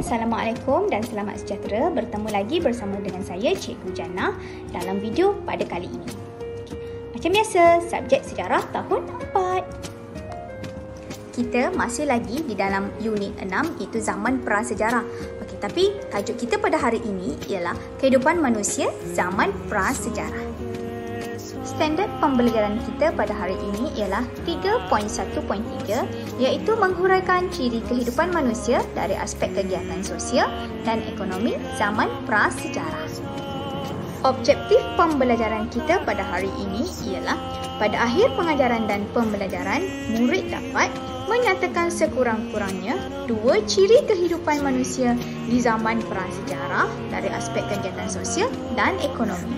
Assalamualaikum dan selamat sejahtera. Bertemu lagi bersama dengan saya Cikgu Jannah dalam video pada kali ini. Macam biasa, subjek sejarah tahun 4. Kita masih lagi di dalam unit 6 iaitu zaman prasejarah. Tapi tajuk kita pada hari ini ialah kehidupan manusia zaman prasejarah. Standard pembelajaran kita pada hari ini ialah 3.1.3 iaitu menghuraikan ciri kehidupan manusia dari aspek kegiatan sosial dan ekonomi zaman prasejarah. Objektif pembelajaran kita pada hari ini ialah pada akhir pengajaran dan pembelajaran, murid dapat menyatakan sekurang-kurangnya 2 ciri kehidupan manusia di zaman prasejarah dari aspek kegiatan sosial dan ekonomi.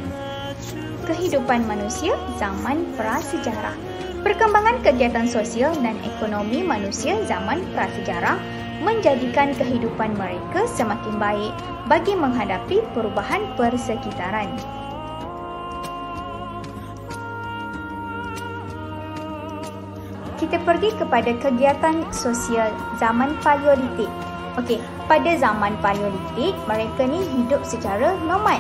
Kehidupan manusia zaman prasejarah. Perkembangan kegiatan sosial dan ekonomi manusia zaman prasejarah menjadikan kehidupan mereka semakin baik bagi menghadapi perubahan persekitaran. Kita pergi kepada kegiatan sosial zaman Paleolitik. Pada zaman Paleolitik, mereka ni hidup secara nomad.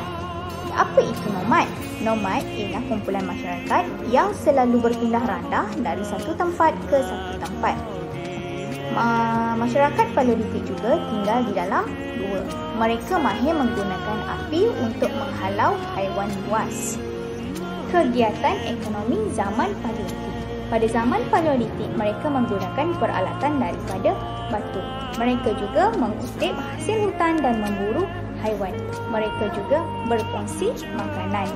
Apa itu nomad? Nomad ialah kumpulan masyarakat yang selalu berpindah randah dari satu tempat ke satu tempat. Masyarakat Paleolitik juga tinggal di dalam gua. Mereka mahir menggunakan api untuk menghalau haiwan buas. Kegiatan ekonomi zaman Paleolitik. Pada zaman Paleolitik, mereka menggunakan peralatan daripada batu. Mereka juga mengutip hasil hutan dan memburu haiwan. Mereka juga berkongsi makanan.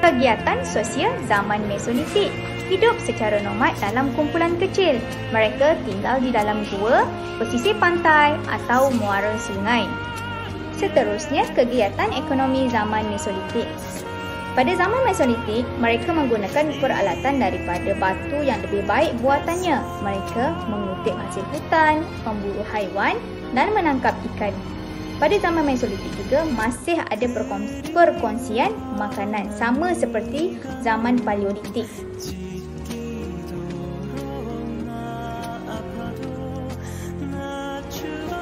Kegiatan sosial zaman Mesolitik. Hidup secara nomad dalam kumpulan kecil. Mereka tinggal di dalam gua, pesisir pantai atau muara sungai. Seterusnya, kegiatan ekonomi zaman Mesolitik. Pada zaman Mesolitik, mereka menggunakan peralatan daripada batu yang lebih baik buatannya. Mereka mengutip hasil hutan, memburu haiwan dan menangkap ikan. Pada zaman Mesolitik juga masih ada perkongsian makanan sama seperti zaman Paleolitik.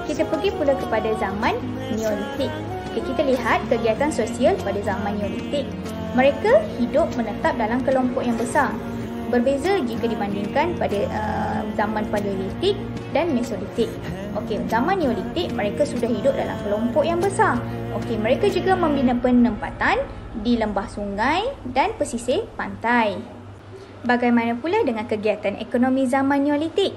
Kita pergi pula kepada zaman Neolitik. Kita lihat kegiatan sosial pada zaman Neolitik. Mereka hidup menetap dalam kelompok yang besar. Berbeza jika dibandingkan pada zaman Paleolitik dan Mesolitik. Zaman Neolitik mereka sudah hidup dalam kelompok yang besar. Mereka juga membina penempatan di lembah sungai dan pesisir pantai. Bagaimana pula dengan kegiatan ekonomi zaman Neolitik?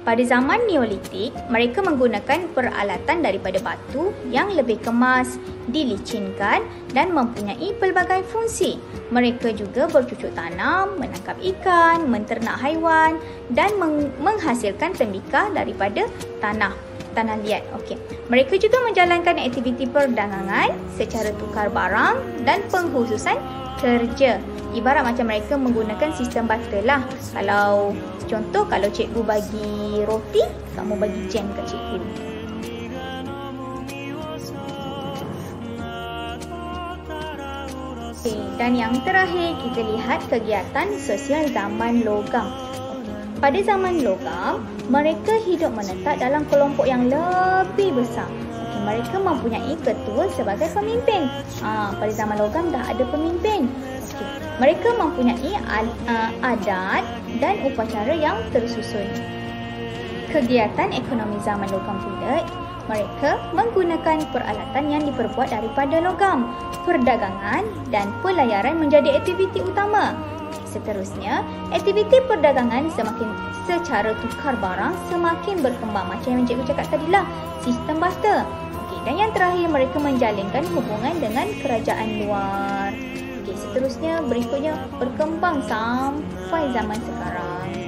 Pada zaman Neolitik, mereka menggunakan peralatan daripada batu yang lebih kemas, dilicinkan dan mempunyai pelbagai fungsi. Mereka juga bercucuk tanam, menangkap ikan, menternak haiwan dan menghasilkan tembikar daripada tanah liat. Mereka juga menjalankan aktiviti perdagangan secara tukar barang dan pengkhususan kerja. Ibarat macam mereka menggunakan sistem barter lah. Kalau cikgu bagi roti, kamu bagi jam kat cikgu. Dan yang terakhir, kita lihat kegiatan sosial zaman logam. Pada zaman logam, mereka hidup menetap dalam kelompok yang lebih besar. Mereka mempunyai ketua sebagai pemimpin. Pada zaman logam dah ada pemimpin. Mereka mempunyai adat dan upacara yang tersusun. Kegiatan ekonomi zaman logam pula, mereka menggunakan peralatan yang diperbuat daripada logam. Perdagangan dan pelayaran menjadi aktiviti utama. Seterusnya, aktiviti perdagangan secara tukar barang semakin berkembang. Macam yang cikgu cakap tadilah, sistem barter. Dan yang terakhir, mereka menjalinkan hubungan dengan kerajaan luar. Seterusnya, berikutnya berkembang sampai zaman sekarang.